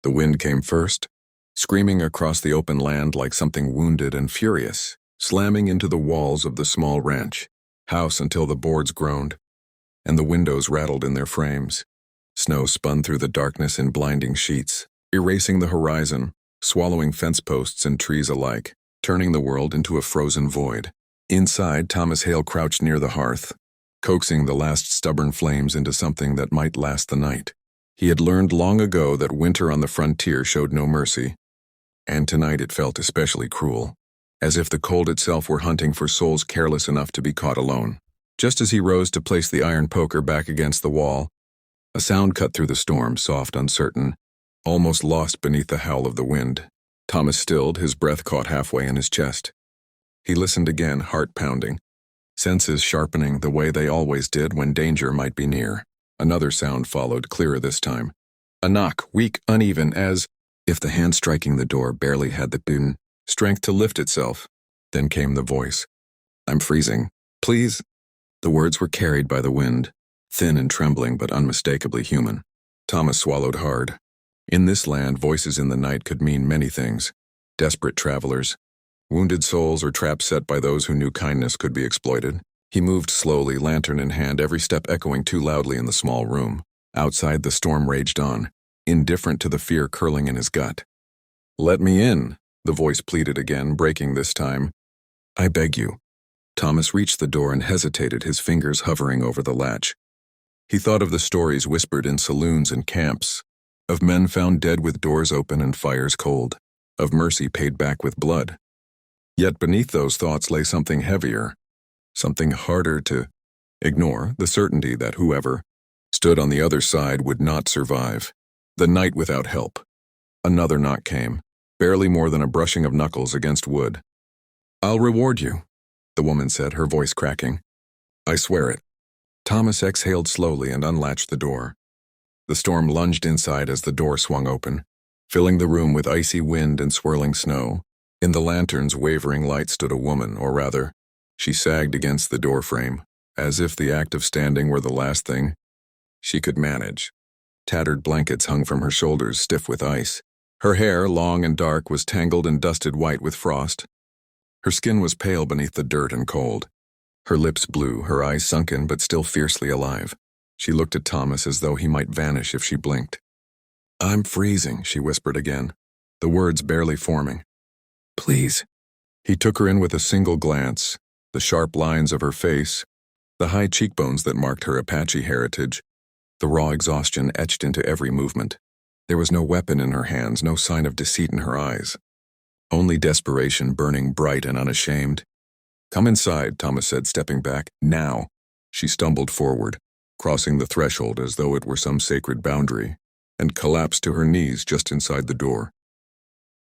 The wind came first, screaming across the open land like something wounded and furious, slamming into the walls of the small ranch house until the boards groaned, and the windows rattled in their frames. Snow spun through the darkness in blinding sheets, erasing the horizon, swallowing fence posts and trees alike, turning the world into a frozen void. Inside, Thomas Hale crouched near the hearth, coaxing the last stubborn flames into something that might last the night. He had learned long ago that winter on the frontier showed no mercy, and tonight it felt especially cruel, as if the cold itself were hunting for souls careless enough to be caught alone. Just as he rose to place the iron poker back against the wall, a sound cut through the storm, soft, uncertain, almost lost beneath the howl of the wind. Thomas stilled, his breath caught halfway in his chest. He listened again, heart pounding, senses sharpening the way they always did when danger might be near. Another sound followed, clearer this time. A knock, weak, uneven, as if the hand striking the door barely had the strength to lift itself. Then came the voice. "I'm freezing. Please?" The words were carried by the wind, thin and trembling but unmistakably human. Thomas swallowed hard. In this land, voices in the night could mean many things. Desperate travelers, wounded souls, or traps set by those who knew kindness could be exploited. He moved slowly, lantern in hand, every step echoing too loudly in the small room. Outside, the storm raged on, indifferent to the fear curling in his gut. "Let me in," the voice pleaded again, breaking this time. "I beg you." Thomas reached the door and hesitated, his fingers hovering over the latch. He thought of the stories whispered in saloons and camps, of men found dead with doors open and fires cold, of mercy paid back with blood. Yet beneath those thoughts lay something heavier, something harder to ignore, the certainty that whoever stood on the other side would not survive. The night without help. Another knock came, barely more than a brushing of knuckles against wood. "I'll reward you," the woman said, her voice cracking. "I swear it." Thomas exhaled slowly and unlatched the door. The storm lunged inside as the door swung open, filling the room with icy wind and swirling snow. In the lantern's wavering light stood a woman, or rather, she sagged against the doorframe, as if the act of standing were the last thing she could manage. Tattered blankets hung from her shoulders, stiff with ice. Her hair, long and dark, was tangled and dusted white with frost. Her skin was pale beneath the dirt and cold. Her lips blue, her eyes sunken but still fiercely alive. She looked at Thomas as though he might vanish if she blinked. "I'm freezing," she whispered again, the words barely forming. "Please." He took her in with a single glance, the sharp lines of her face, the high cheekbones that marked her Apache heritage, the raw exhaustion etched into every movement. There was no weapon in her hands, no sign of deceit in her eyes. Only desperation burning bright and unashamed. "Come inside," Thomas said, stepping back. "Now." She stumbled forward, crossing the threshold as though it were some sacred boundary, and collapsed to her knees just inside the door.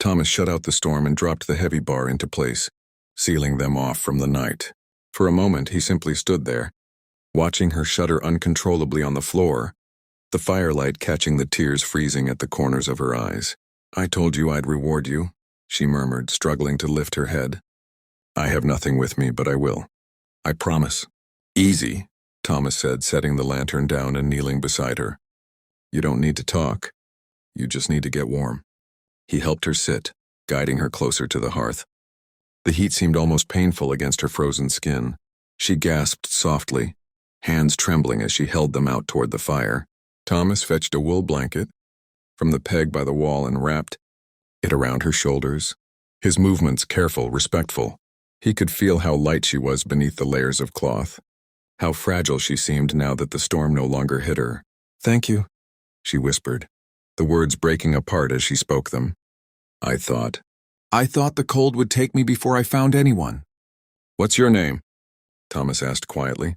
Thomas shut out the storm and dropped the heavy bar into place, sealing them off from the night. For a moment he simply stood there, watching her shudder uncontrollably on the floor, the firelight catching the tears freezing at the corners of her eyes. "I told you I'd reward you," she murmured, struggling to lift her head. "I have nothing with me, but I will. I promise." "Easy," Thomas said, setting the lantern down and kneeling beside her. "You don't need to talk. You just need to get warm." He helped her sit, guiding her closer to the hearth. The heat seemed almost painful against her frozen skin. She gasped softly, hands trembling as she held them out toward the fire. Thomas fetched a wool blanket from the peg by the wall and wrapped it around her shoulders, his movements careful, respectful. He could feel how light she was beneath the layers of cloth, how fragile she seemed now that the storm no longer hit her. "Thank you," she whispered, the words breaking apart as she spoke them. I thought the cold would take me before I found anyone." "What's your name?" Thomas asked quietly.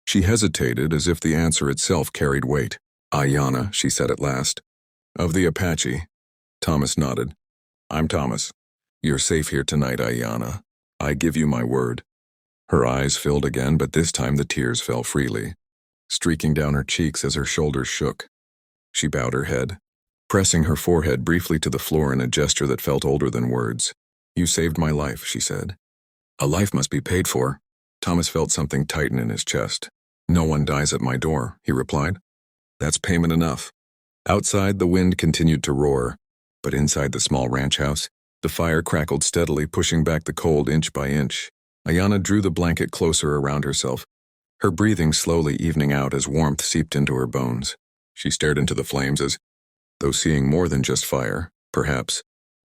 She hesitated as if the answer itself carried weight. "Ayanna," she said at last. "Of the Apache." Thomas nodded. "I'm Thomas. You're safe here tonight, Ayanna. I give you my word." Her eyes filled again, but this time the tears fell freely, streaking down her cheeks as her shoulders shook. She bowed her head, pressing her forehead briefly to the floor in a gesture that felt older than words. "You saved my life," she said. "A life must be paid for." Thomas felt something tighten in his chest. "No one dies at my door," he replied. "That's payment enough." Outside, the wind continued to roar, but inside the small ranch house, the fire crackled steadily, pushing back the cold inch by inch. Ayana drew the blanket closer around herself, her breathing slowly evening out as warmth seeped into her bones. She stared into the flames as though seeing more than just fire, perhaps.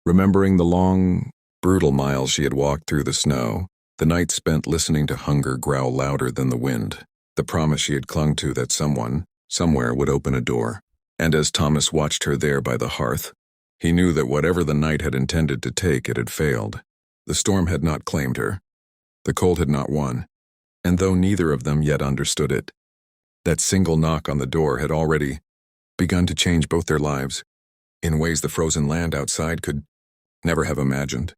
Remembering the long, brutal miles she had walked through the snow, the nights spent listening to hunger growl louder than the wind, the promise she had clung to that someone, somewhere would open a door. And as Thomas watched her there by the hearth, he knew that whatever the night had intended to take, it had failed. The storm had not claimed her. The cold had not won. And though neither of them yet understood it, that single knock on the door had already begun to change both their lives in ways the frozen land outside could never have imagined.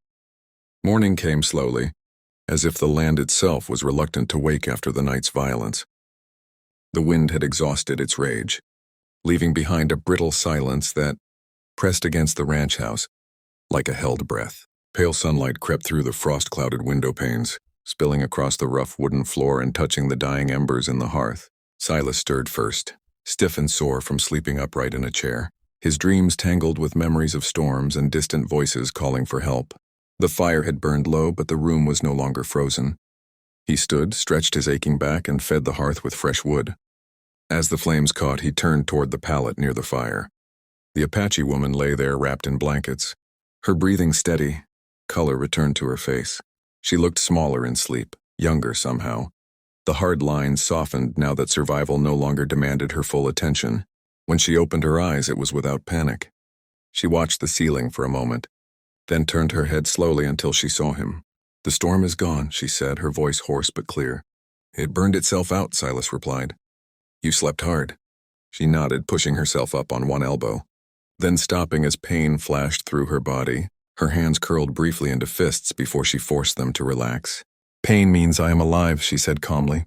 Morning came slowly, as if the land itself was reluctant to wake after the night's violence. The wind had exhausted its rage, leaving behind a brittle silence that pressed against the ranch house like a held breath. Pale sunlight crept through the frost-clouded window panes, spilling across the rough wooden floor and touching the dying embers in the hearth. Silas stirred first, stiff and sore from sleeping upright in a chair, his dreams tangled with memories of storms and distant voices calling for help. The fire had burned low, but the room was no longer frozen. He stood, stretched his aching back, and fed the hearth with fresh wood. As the flames caught, he turned toward the pallet near the fire. The Apache woman lay there wrapped in blankets. Her breathing steady, color returned to her face. She looked smaller in sleep, younger somehow. The hard lines softened now that survival no longer demanded her full attention. When she opened her eyes, it was without panic. She watched the ceiling for a moment, then turned her head slowly until she saw him. "The storm is gone," she said, her voice hoarse but clear. "It burned itself out," Silas replied. "You slept hard." She nodded, pushing herself up on one elbow, then stopping as pain flashed through her body. Her hands curled briefly into fists before she forced them to relax. "Pain means I am alive," she said calmly.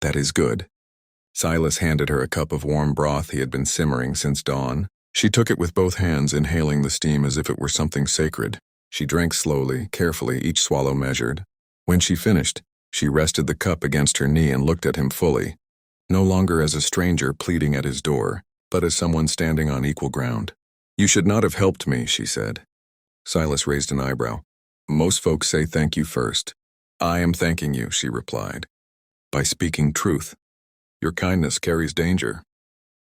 "That is good." Silas handed her a cup of warm broth he had been simmering since dawn. She took it with both hands, inhaling the steam as if it were something sacred. She drank slowly, carefully, each swallow measured. When she finished, she rested the cup against her knee and looked at him fully, no longer as a stranger pleading at his door, but as someone standing on equal ground. "You should not have helped me," she said. Silas raised an eyebrow. "Most folks say thank you first." "I am thanking you," she replied, "by speaking truth. Your kindness carries danger."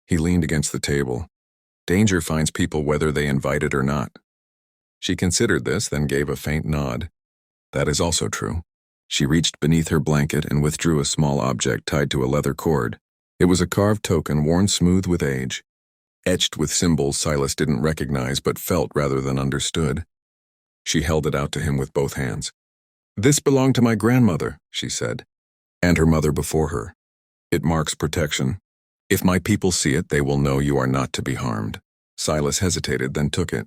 He leaned against the table. "Danger finds people whether they invite it or not." She considered this, then gave a faint nod. "That is also true." She reached beneath her blanket and withdrew a small object tied to a leather cord. It was a carved token worn smooth with age, etched with symbols Silas didn't recognize but felt rather than understood. She held it out to him with both hands. "This belonged to my grandmother," she said, "and her mother before her. It marks protection. If my people see it, they will know you are not to be harmed." Silas hesitated, then took it.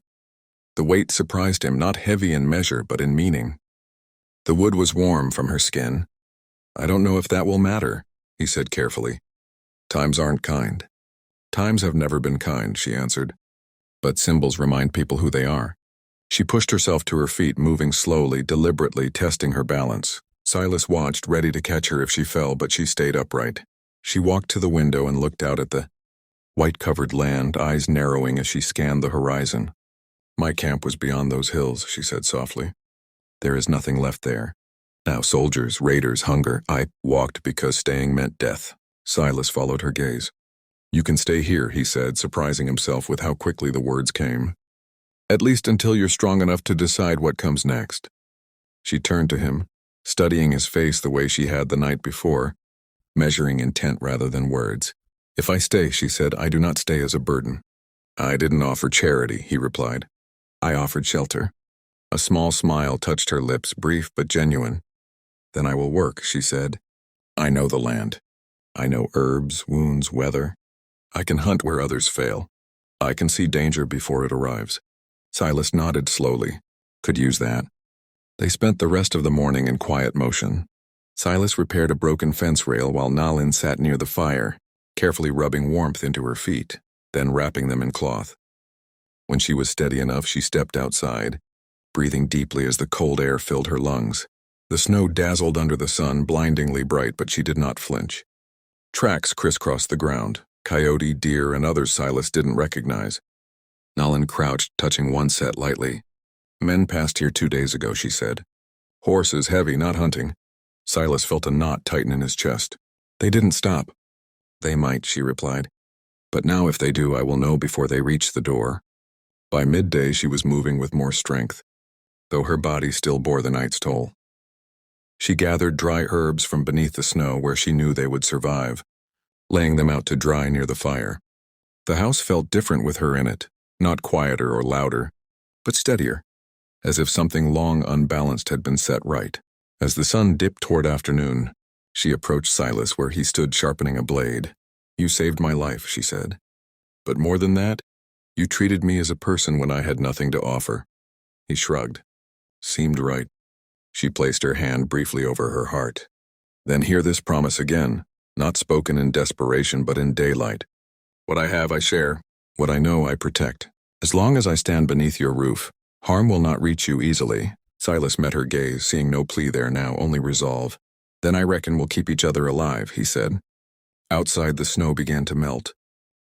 The weight surprised him, not heavy in measure, but in meaning. The wood was warm from her skin. "I don't know if that will matter," he said carefully. "Times aren't kind." "Times have never been kind," she answered. "But symbols remind people who they are." She pushed herself to her feet, moving slowly, deliberately, testing her balance. Silas watched, ready to catch her if she fell, but she stayed upright. She walked to the window and looked out at the white-covered land, eyes narrowing as she scanned the horizon. "My camp was beyond those hills," she said softly. "There is nothing left there. Now soldiers, raiders, hunger. I walked because staying meant death." Silas followed her gaze. "You can stay here," he said, surprising himself with how quickly the words came. "At least until you're strong enough to decide what comes next." She turned to him, studying his face the way she had the night before, measuring intent rather than words. "If I stay," she said, "I do not stay as a burden." "I didn't offer charity," he replied. "I offered shelter." A small smile touched her lips, brief but genuine. "Then I will work," she said. "I know the land. I know herbs, wounds, weather. I can hunt where others fail. I can see danger before it arrives." Silas nodded slowly. "Could use that." They spent the rest of the morning in quiet motion. Silas repaired a broken fence rail while Nalin sat near the fire, carefully rubbing warmth into her feet, then wrapping them in cloth. When she was steady enough, she stepped outside, breathing deeply as the cold air filled her lungs. The snow dazzled under the sun, blindingly bright, but she did not flinch. Tracks crisscrossed the ground, Coyote, deer, and others Silas didn't recognize. Nalin crouched, touching one set lightly. Men passed here 2 days ago, she said. Horse is heavy, not hunting. Silas felt a knot tighten in his chest. They didn't stop. They might, she replied. But now if they do, I will know before they reach the door. By midday, she was moving with more strength, though her body still bore the night's toll. She gathered dry herbs from beneath the snow where she knew they would survive, laying them out to dry near the fire. The house felt different with her in it, not quieter or louder, but steadier, as if something long unbalanced had been set right. As the sun dipped toward afternoon, she approached Silas where he stood sharpening a blade. You saved my life, she said. But more than that, you treated me as a person when I had nothing to offer. He shrugged. Seemed right. She placed her hand briefly over her heart. Then hear this promise again, not spoken in desperation but in daylight. What I have I share, what I know I protect. As long as I stand beneath your roof, harm will not reach you easily. Silas met her gaze, seeing no plea there now, only resolve. Then I reckon we'll keep each other alive, he said. Outside the snow began to melt,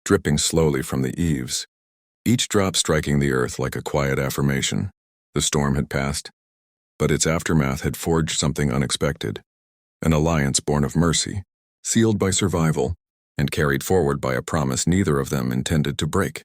dripping slowly from the eaves, each drop striking the earth like a quiet affirmation. The storm had passed, but its aftermath had forged something unexpected, an alliance born of mercy, sealed by survival, and carried forward by a promise neither of them intended to break.